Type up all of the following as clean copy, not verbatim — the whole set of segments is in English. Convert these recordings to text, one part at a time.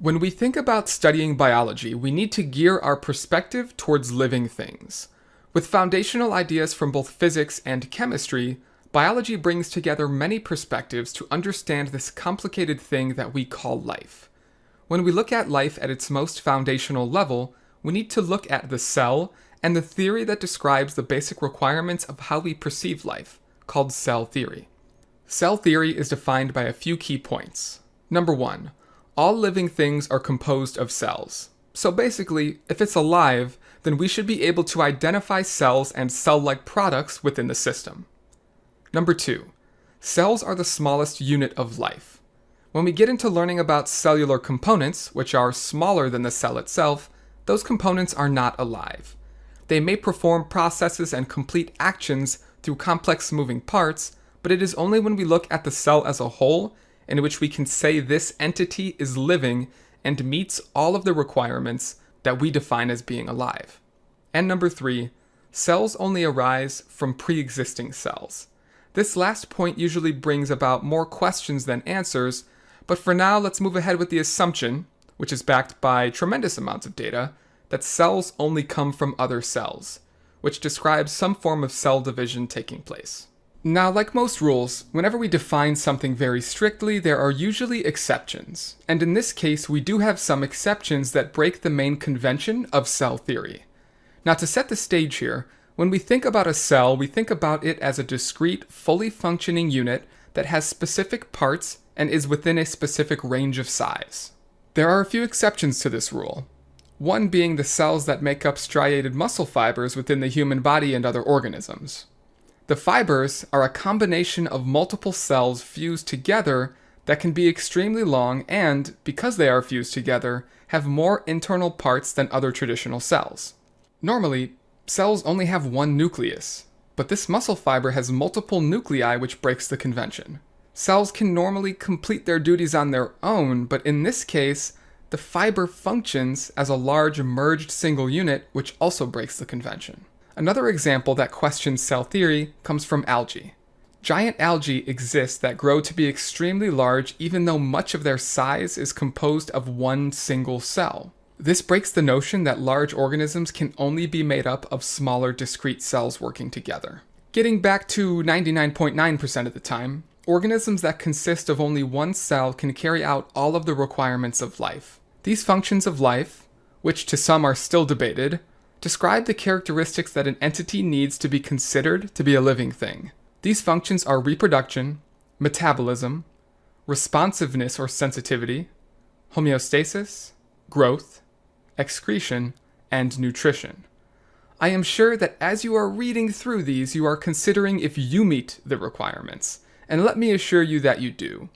When we think about studying biology, we need to gear our perspective towards living things. With foundational ideas from both physics and chemistry, biology brings together many perspectives to understand this complicated thing that we call life. When we look at life at its most foundational level, we need to look at the cell and the theory that describes the basic requirements of how we perceive life, called cell theory. Cell theory is defined by a few key points. Number 1. All living things are composed of cells. So basically, if it's alive, then we should be able to identify cells and cell-like products within the system. Number 2. Cells are the smallest unit of life. When we get into learning about cellular components, which are smaller than the cell itself, those components are not alive. They may perform processes and complete actions through complex moving parts, but it is only when we look at the cell as a whole in which we can say this entity is living and meets all of the requirements that we define as being alive. And number 3, cells only arise from pre-existing cells. This last point usually brings about more questions than answers, but for now let's move ahead with the assumption, which is backed by tremendous amounts of data, that cells only come from other cells, which describes some form of cell division taking place. Now, like most rules, whenever we define something very strictly, there are usually exceptions. And in this case, we do have some exceptions that break the main convention of cell theory. Now, to set the stage here, when we think about a cell, we think about it as a discrete, fully functioning unit that has specific parts and is within a specific range of size. There are a few exceptions to this rule. One being the cells that make up striated muscle fibers within the human body and other organisms. The fibers are a combination of multiple cells fused together that can be extremely long and, because they are fused together, have more internal parts than other traditional cells. Normally, cells only have one nucleus, but this muscle fiber has multiple nuclei, which breaks the convention. Cells can normally complete their duties on their own, but in this case, the fiber functions as a large merged single unit, which also breaks the convention. Another example that questions cell theory comes from algae. Giant algae exist that grow to be extremely large even though much of their size is composed of one single cell. This breaks the notion that large organisms can only be made up of smaller discrete cells working together. Getting back to 99.9% of the time, organisms that consist of only one cell can carry out all of the requirements of life. These functions of life, which to some are still debated, describe the characteristics that an entity needs to be considered to be a living thing. These functions are reproduction, metabolism, responsiveness or sensitivity, homeostasis, growth, excretion, and nutrition. I am sure that as you are reading through these, you are considering if you meet the requirements, and let me assure you that you do.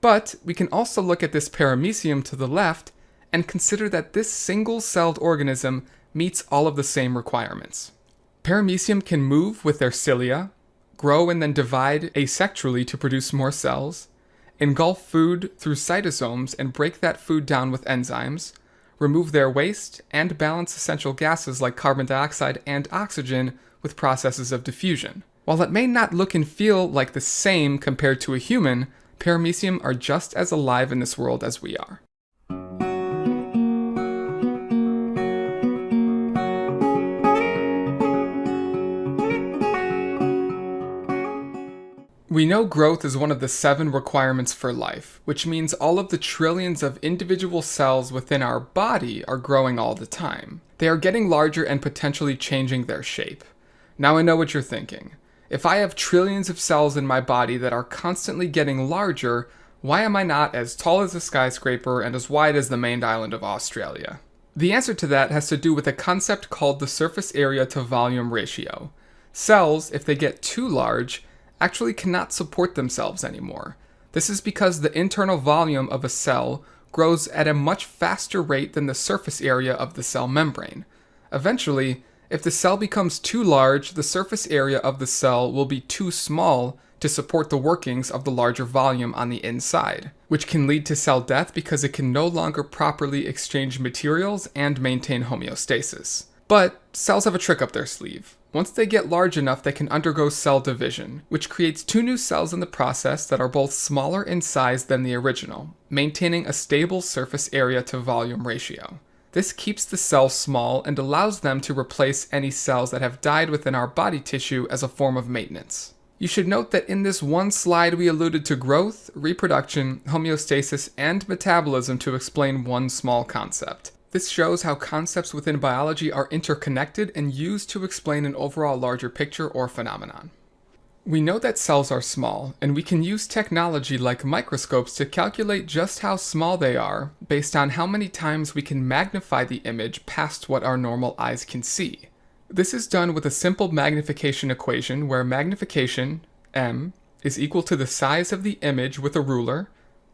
But we can also look at this paramecium to the left and consider that this single-celled organism meets all of the same requirements. Paramecium can move with their cilia, grow and then divide asexually to produce more cells, engulf food through cytosomes and break that food down with enzymes, remove their waste, and balance essential gases like carbon dioxide and oxygen with processes of diffusion. While it may not look and feel like the same compared to a human, paramecium are just as alive in this world as we are. We know growth is one of the 7 requirements for life, which means all of the trillions of individual cells within our body are growing all the time. They are getting larger and potentially changing their shape. Now I know what you're thinking. If I have trillions of cells in my body that are constantly getting larger, why am I not as tall as a skyscraper and as wide as the main island of Australia? The answer to that has to do with a concept called the surface area to volume ratio. Cells, if they get too large, actually cannot support themselves anymore. This is because the internal volume of a cell grows at a much faster rate than the surface area of the cell membrane. Eventually, if the cell becomes too large, the surface area of the cell will be too small to support the workings of the larger volume on the inside, which can lead to cell death because it can no longer properly exchange materials and maintain homeostasis. But cells have a trick up their sleeve. Once they get large enough, they can undergo cell division, which creates two new cells in the process that are both smaller in size than the original, maintaining a stable surface area to volume ratio. This keeps the cells small and allows them to replace any cells that have died within our body tissue as a form of maintenance. You should note that in this one slide we alluded to growth, reproduction, homeostasis, and metabolism to explain one small concept. This shows how concepts within biology are interconnected and used to explain an overall larger picture or phenomenon. We know that cells are small, and we can use technology like microscopes to calculate just how small they are based on how many times we can magnify the image past what our normal eyes can see. This is done with a simple magnification equation where magnification, m, is equal to the size of the image with a ruler,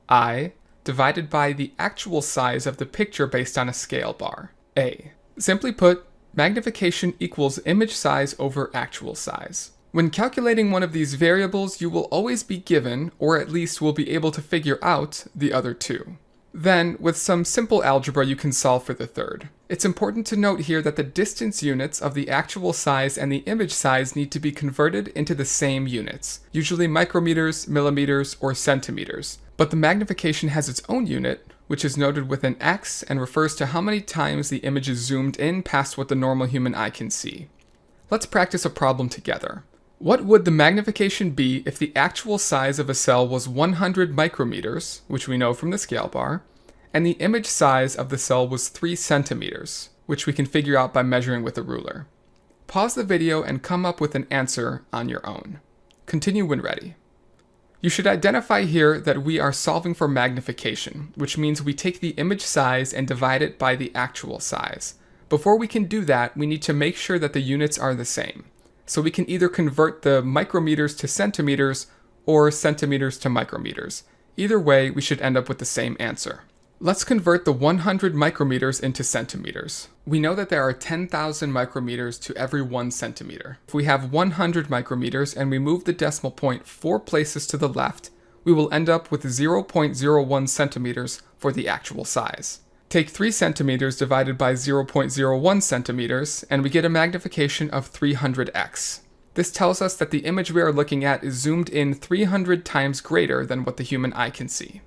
I, divided by the actual size of the picture based on a scale bar, A. Simply put, magnification equals image size over actual size. When calculating one of these variables, you will always be given, or at least will be able to figure out, the other two. Then, with some simple algebra, you can solve for the third. It's important to note here that the distance units of the actual size and the image size need to be converted into the same units, usually micrometers, millimeters, or centimeters. But the magnification has its own unit, which is noted with an x and refers to how many times the image is zoomed in past what the normal human eye can see. Let's practice a problem together. What would the magnification be if the actual size of a cell was 100 micrometers, which we know from the scale bar, and the image size of the cell was 3 centimeters, which we can figure out by measuring with a ruler? Pause the video and come up with an answer on your own. Continue when ready. You should identify here that we are solving for magnification, which means we take the image size and divide it by the actual size. Before we can do that, we need to make sure that the units are the same. So we can either convert the micrometers to centimeters or centimeters to micrometers. Either way, we should end up with the same answer. Let's convert the 100 micrometers into centimeters. We know that there are 10,000 micrometers to every 1 centimeter. If we have 100 micrometers and we move the decimal point 4 places to the left, we will end up with 0.01 centimeters for the actual size. Take 3 centimeters divided by 0.01 centimeters, and we get a magnification of 300x. This tells us that the image we are looking at is zoomed in 300 times greater than what the human eye can see.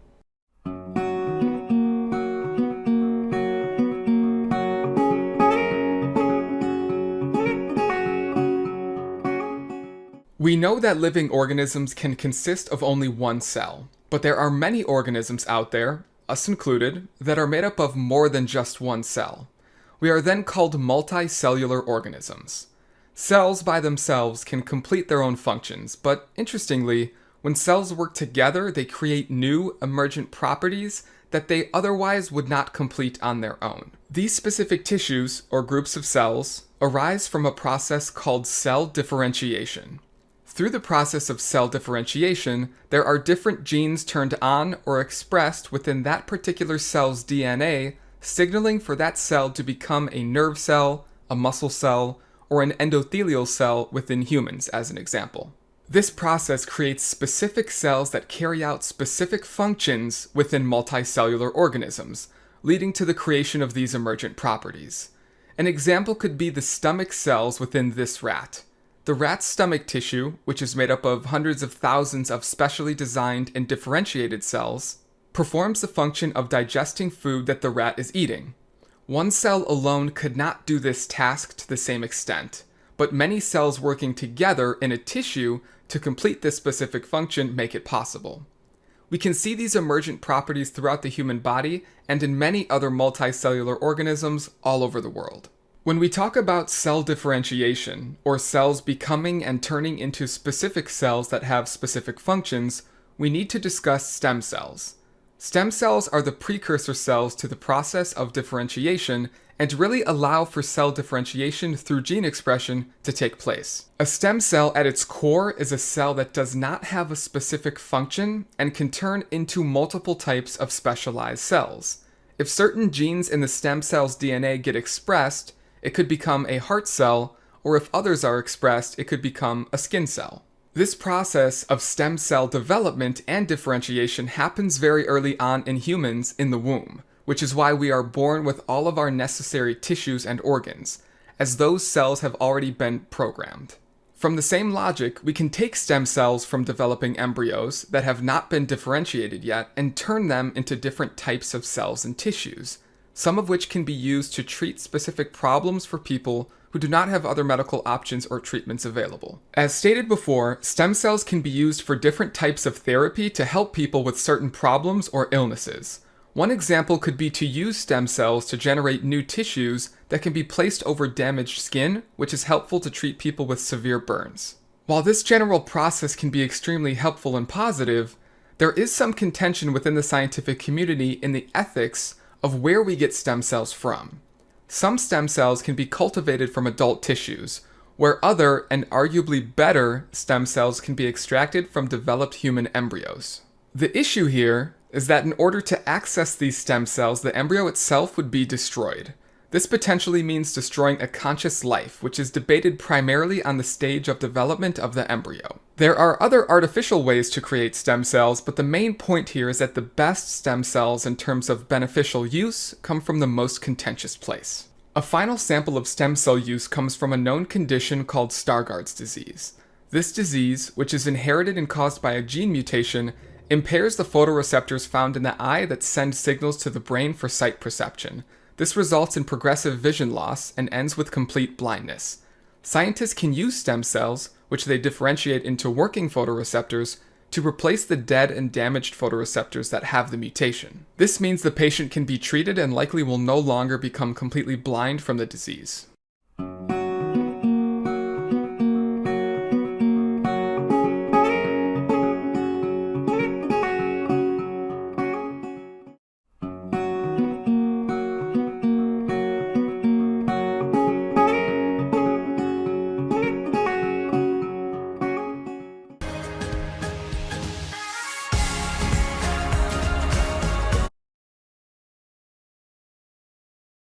We know that living organisms can consist of only one cell, but there are many organisms out there, us included, that are made up of more than just one cell. We are then called multicellular organisms. Cells by themselves can complete their own functions, but interestingly, when cells work together, they create new, emergent properties that they otherwise would not complete on their own. These specific tissues, or groups of cells, arise from a process called cell differentiation. Through the process of cell differentiation, there are different genes turned on or expressed within that particular cell's DNA, signaling for that cell to become a nerve cell, a muscle cell, or an endothelial cell within humans, as an example. This process creates specific cells that carry out specific functions within multicellular organisms, leading to the creation of these emergent properties. An example could be the stomach cells within this rat. The rat's stomach tissue, which is made up of hundreds of thousands of specially designed and differentiated cells, performs the function of digesting food that the rat is eating. One cell alone could not do this task to the same extent, but many cells working together in a tissue to complete this specific function make it possible. We can see these emergent properties throughout the human body and in many other multicellular organisms all over the world. When we talk about cell differentiation, or cells becoming and turning into specific cells that have specific functions, we need to discuss stem cells. Stem cells are the precursor cells to the process of differentiation and really allow for cell differentiation through gene expression to take place. A stem cell at its core is a cell that does not have a specific function and can turn into multiple types of specialized cells. If certain genes in the stem cell's DNA get expressed, it could become a heart cell, or if others are expressed, it could become a skin cell. This process of stem cell development and differentiation happens very early on in humans in the womb, which is why we are born with all of our necessary tissues and organs. as those cells have already been programmed. From the same logic, we can take stem cells from developing embryos that have not been differentiated yet and turn them into different types of cells and tissues, some of which can be used to treat specific problems for people who do not have other medical options or treatments available. As stated before, stem cells can be used for different types of therapy to help people with certain problems or illnesses. One example could be to use stem cells to generate new tissues that can be placed over damaged skin, which is helpful to treat people with severe burns. While this general process can be extremely helpful and positive, there is some contention within the scientific community in the ethics of where we get stem cells from. Some stem cells can be cultivated from adult tissues, where other, and arguably better, stem cells can be extracted from developed human embryos. The issue here is that in order to access these stem cells, the embryo itself would be destroyed. This potentially means destroying a conscious life, which is debated primarily on the stage of development of the embryo. There are other artificial ways to create stem cells, but the main point here is that the best stem cells in terms of beneficial use come from the most contentious place. A final sample of stem cell use comes from a known condition called Stargardt's disease. This disease, which is inherited and caused by a gene mutation, impairs the photoreceptors found in the eye that send signals to the brain for sight perception. This results in progressive vision loss and ends with complete blindness. Scientists can use stem cells, which they differentiate into working photoreceptors, to replace the dead and damaged photoreceptors that have the mutation. This means the patient can be treated and likely will no longer become completely blind from the disease.